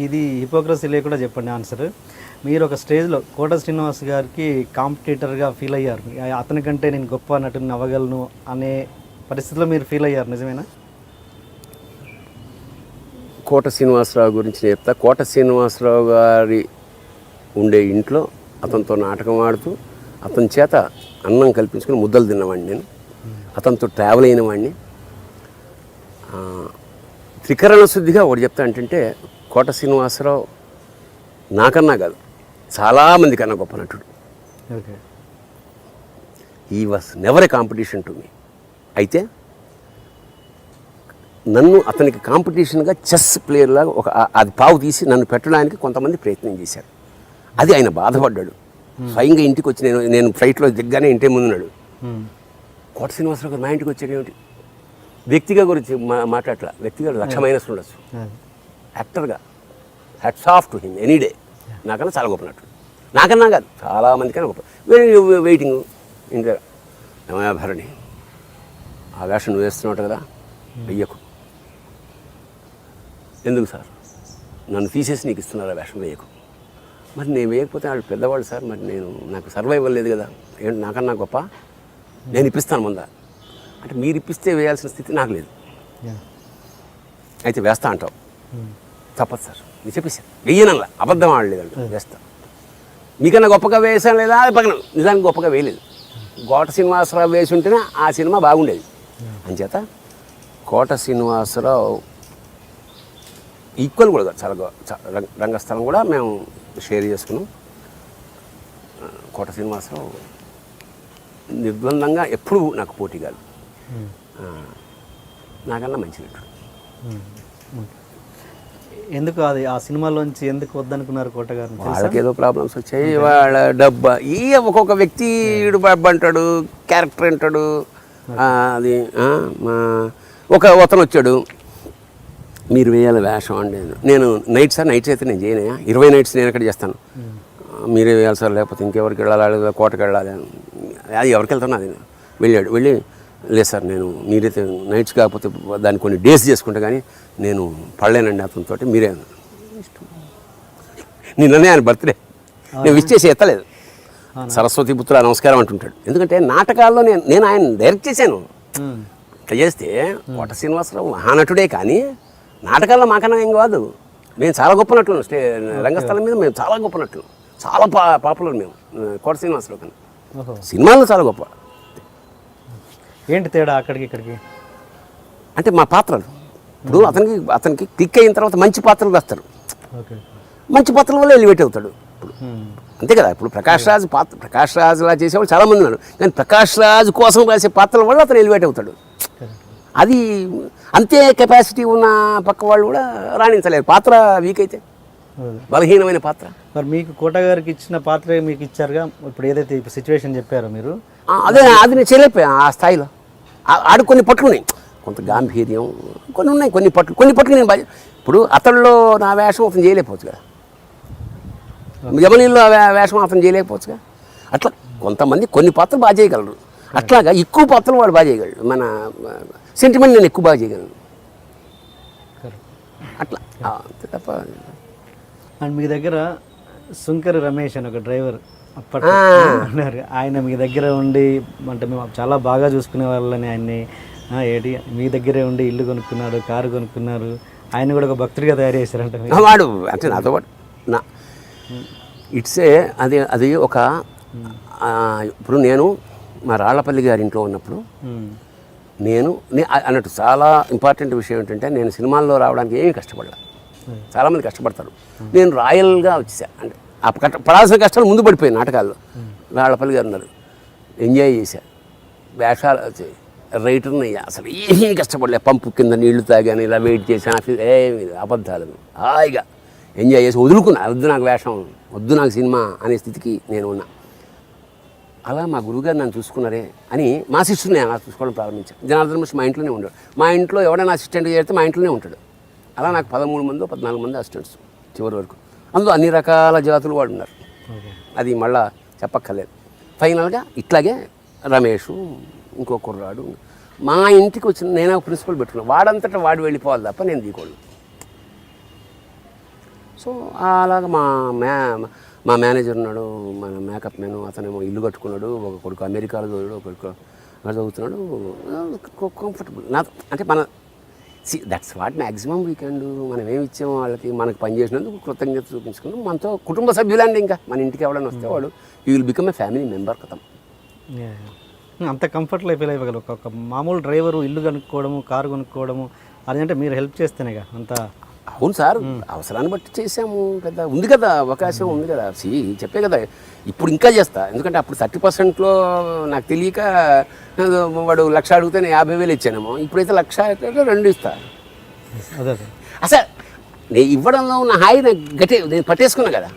ఇది హిపోక్రసీ లేకుండా చెప్పండి ఆన్సర్. మీరు ఒక స్టేజ్లో కోట శ్రీనివాస్ గారికి కాంపిటీటర్గా ఫీల్ అయ్యారు, అతని కంటే నేను గొప్ప నటుని అవ్వగలను అనే పరిస్థితిలో మీరు ఫీల్ అయ్యారు, నిజమేనా? కోట శ్రీనివాసరావు గురించి చెప్తా. కోట శ్రీనివాసరావు గారి ఉండే ఇంట్లో అతనితో నాటకం ఆడుతూ అతని చేత అన్నం కల్పించుకుని ముద్దలు తిన్నవాడిని నేను. అతనితో ట్రావెల్ అయిన వాడిని. త్రికరణ శుద్ధిగా ఒకటి చెప్తా అంటే కోట శ్రీనివాసరావు నాకన్నా కాదు చాలామంది కన్నా గొప్ప నటుడు. He was never a competition to me. అయితే నన్ను అతనికి కాంపిటీషన్గా చెస్ ప్లేయర్లాగా అది పావు తీసి నన్ను పెట్టడానికి కొంతమంది ప్రయత్నం చేశారు. అది ఆయన బాధపడ్డాడు. స్వయంగా ఇంటికి వచ్చి నేను ఫ్లైట్లో దిగ్గానే ఇంటి ముందున్నాడు. కోట శ్రీనివాసరావు గారు మా ఇంటికి వచ్చాడు ఏమిటి, వ్యక్తిగా గురించి మాట్లాడలా. వ్యక్తిగా 1,00,000 మైనస్ ఉండొచ్చు. యాక్టర్గా hats off to him any day. నాకన్నా చాలా గొప్ప నటుడు. నాకన్నా కాదు చాలామంది కన్నా గొప్ప. వెయిటింగ్ ఇంకా ఏమయ్యా భరణి, ఆ వేషం నువ్వు వేస్తున్నావు కదా, వెయ్యకు. ఎందుకు సార్, నన్ను తీసేసి నీకు ఇస్తున్నారు ఆ వేషం, వేయకు. మరి నేను వేయకపోతే వాళ్ళు పెద్దవాళ్ళు సార్, మరి నాకు సర్వైవల్ లేదు కదా, ఏంటి నాకన్నా గొప్ప, నేను ఇప్పిస్తాను ముందా అంటే మీరు ఇప్పిస్తే వేయాల్సిన స్థితి నాకు లేదు. అయితే వేస్తా అంటావు, తప్పదు సార్ నేను చెప్పేసాను, వెయ్యనల్లా అబద్ధం ఆడలేదంట, వేస్తా. మీకన్నా గొప్పగా వేసాను లేదా అది పక్కన, నిజానికి గొప్పగా వేయలేదు. కోట శ్రీనివాసరావు వేసి ఉంటేనే ఆ సినిమా బాగుండేది. అంచేత కోట శ్రీనివాసరావు ఈక్వల్ కూడా చాలా రంగస్థలం కూడా మేము షేర్ చేసుకున్నాం. కోట శ్రీనివాసరావు నిర్బంధంగా ఎప్పుడూ నాకు పోటీ కాదు, నాకన్నా మంచి నటుడు. ఎందుకు అది ఆ సినిమాలోంచి ఎందుకు వద్దనుకున్నారు కోట గారు? వాళ్ళకి ఏదో ప్రాబ్లమ్స్ వచ్చాయి, వాళ్ళ డబ్బా ఒక్కొక్క వ్యక్తి డబ్బు అంటాడు, క్యారెక్టర్ అంటాడు. అది అతను వచ్చాడు, మీరు వేయాలి వేషం అండి. నేను నైట్స్ అయితే నేను చేయనయా, 20 నైట్స్ నేను ఎక్కడ చేస్తాను, మీరే వేయాలి సార్, లేకపోతే ఇంకెవరికి వెళ్ళాలి, కోటకి వెళ్ళాలి. అది ఎవరికి వెళ్తాను, అది వెళ్ళి లేదు సార్ నేను మీరైతే నైట్స్ కాకపోతే దాన్ని కొన్ని డేస్ చేసుకుంటా కానీ నేను పడలేనండి అతనితో, మీరే. నిన్ననే ఆయన బర్త్డే, నేను విష్ చేసి ఎత్తలేదు. సరస్వతి పుత్ర నమస్కారం అంటుంటాడు. ఎందుకంటే నాటకాల్లో నేను ఆయన డైరెక్ట్ చేశాను. ఇట్లా చేస్తే కోట శ్రీనివాసరావు మహానటుడే కానీ నాటకాల్లో మాకన్నా ఏం కాదు. మేము చాలా గొప్ప నటులు, రంగస్థలం మీద మేము చాలా గొప్ప నటులు, చాలా పాపులర్ మేము కోట శ్రీనివాసరావు కన్నా. సినిమాల్లో చాలా గొప్ప. ఏంటి తేడా అక్కడికి ఇక్కడికి అంటే మా పాత్రలు. ఇప్పుడు అతనికి క్లిక్ అయిన తర్వాత మంచి పాత్రలు వేస్తారు, మంచి పాత్రల వల్ల ఎలివేట్ అవుతాడు. ఇప్పుడు అంతే కదా. ఇప్పుడు ప్రకాష్ రాజులా చేసేవాళ్ళు చాలామంది ఉన్నారు, కానీ ప్రకాష్ రాజు కోసం రాసే పాత్రల వల్ల అతను ఎలివేట్ అవుతాడు. అది అంతే కెపాసిటీ ఉన్న పక్క వాళ్ళు కూడా రాణించలేరు. పాత్ర వీక్ అయితే, బలహీనమైన పాత్ర. మరి మీకు కోట గారికి ఇచ్చిన పాత్ర మీకు ఇచ్చారుగా, ఇప్పుడు ఏదైతే సిచ్యువేషన్ చెప్పారో మీరు, అది నేను చేయలేకపోయా ఆ స్థాయిలో. ఆడు కొన్ని పట్లు ఉన్నాయి, కొంత గాంభీర్యం కొన్ని ఉన్నాయి, కొన్ని పట్లు నేను ఇప్పుడు అతడిలో నా వేషం అతను చేయలేకపోవచ్చు కదా, యమనీల్లో వేషం అతను చేయలేకపోవచ్చుగా. అట్లా కొంతమంది కొన్ని పాత్రలు బాగా చేయగలరు, అట్లాగా ఎక్కువ పాత్రలు వాడు బాగా చేయగలడు. మన సెంటిమెంట్ నేను ఎక్కువ బాగా చేయగలను అట్లా తప్ప. అండ్ మీ దగ్గర సుంకర రమేష్ అని ఒక డ్రైవర్ అప్పట్లో ఉన్నారు, ఆయన మీ దగ్గర ఉండి అంటే మేము చాలా బాగా చూసుకునే వాళ్ళని ఆయన్ని ఏంటి మీ దగ్గరే ఉండి ఇల్లు కొనుక్కున్నాడు, కారు కొనుక్కున్నారు, ఆయన కూడా ఒక భక్తుడిగా తయారు చేశారంట వాడు. అంటే నాతో పాటు అది ఒక ఇప్పుడు నేను మా రాళ్లపల్లి గారి ఇంట్లో ఉన్నప్పుడు నేను అన్నట్టు చాలా ఇంపార్టెంట్ విషయం ఏంటంటే, నేను సినిమాల్లో రావడానికి ఏమీ కష్టపడలే. చాలామంది కష్టపడతారు, నేను రాయల్గా వచ్చేసా. అంటే పడాల్సిన కష్టాలు ముందు పడిపోయాయి నాటకాల్లో. రాళ్లపల్లి గారు ఉన్నారు, ఎంజాయ్ చేశా, వేషాలు రైటర్ని అయ్యా, అసలు ఏమీ కష్టపడలే. పంపు కింద నీళ్లు తాగాను, ఇలా వెయిట్ చేశాను, ఏమి అబద్ధాలు, హాయిగా ఎంజాయ్ చేసి వదులుకున్నా. వద్దు నాకు వేషం, వద్దు నాకు సినిమా అనే స్థితికి నేను ఉన్నా. అలా మా గురువుగారు నన్ను చూసుకున్నారే అని మా సిస్టర్ని అలా చూసుకోవడం ప్రారంభించాను. జనార్దన్ మిశ్ర మా ఇంట్లోనే ఉంటాడు. మా ఇంట్లో ఎవడైనా అసిస్టెంట్గా చేరితే మా ఇంట్లోనే ఉంటాడు. అలా నాకు 13 మంది 14 మంది అసిస్టెంట్స్ చివరి వరకు. అందులో అన్ని రకాల జాతులు వాడు ఉన్నారు, అది మళ్ళా చెప్పక్కర్లేదు. ఫైనల్గా ఇట్లాగే రమేష్, ఇంకో కుర్రాడు మా ఇంటికి వచ్చిన, నేను ప్రిన్సిపల్ పెట్టుకున్నాను. వాడంతటా వాడు వెళ్ళిపోవాలి తప్ప నేను దిగోళ్ళు. సో అలాగ మా మేనేజర్ ఉన్నాడు, మన మేకప్ మ్యాన్, అతనేమో ఇల్లు కట్టుకున్నాడు, ఒక కొడుకు అమెరికాలో చదివాడు, ఒక కొడుకు అక్కడ చదువుతున్నాడు. కంఫర్టబుల్ నా అంటే మన దట్స్ వాట్ మ్యాక్సిమం వీకెండ్ మనం ఏమి ఇచ్చాము వాళ్ళకి, మనకు పని చేసినందుకు కృతజ్ఞత చూపించుకున్నాం. మనతో కుటుంబ సభ్యులండి, ఇంకా మన ఇంటికి ఎవరైనా వస్తే వాడు you will become a family member కథం. అంత కంఫర్ట్లో ఫీల్ అయిపోగలరు. ఒక మామూలు డ్రైవరు ఇల్లు కొనుక్కోవడము, కారు కొనుక్కోవడము, అదంటే మీరు హెల్ప్ చేస్తేనేగా అంత. అవును సార్, అవసరాన్ని బట్టి చేసాము, పెద్ద ఉంది కదా, అవకాశం ఉంది కదా. చెప్పే కదా, ఇప్పుడు ఇంకా చేస్తా. ఎందుకంటే అప్పుడు 30%లో నాకు తెలియక వాడు 1,00,000 అడిగితే నేను 50,000 ఇచ్చానేమో. ఇప్పుడైతే 1,00,000 2 ఇస్తా. అదే అసలు నేను ఇవ్వడంలో ఉన్న హాయి నాకు నేను పట్టేసుకున్నా కదా.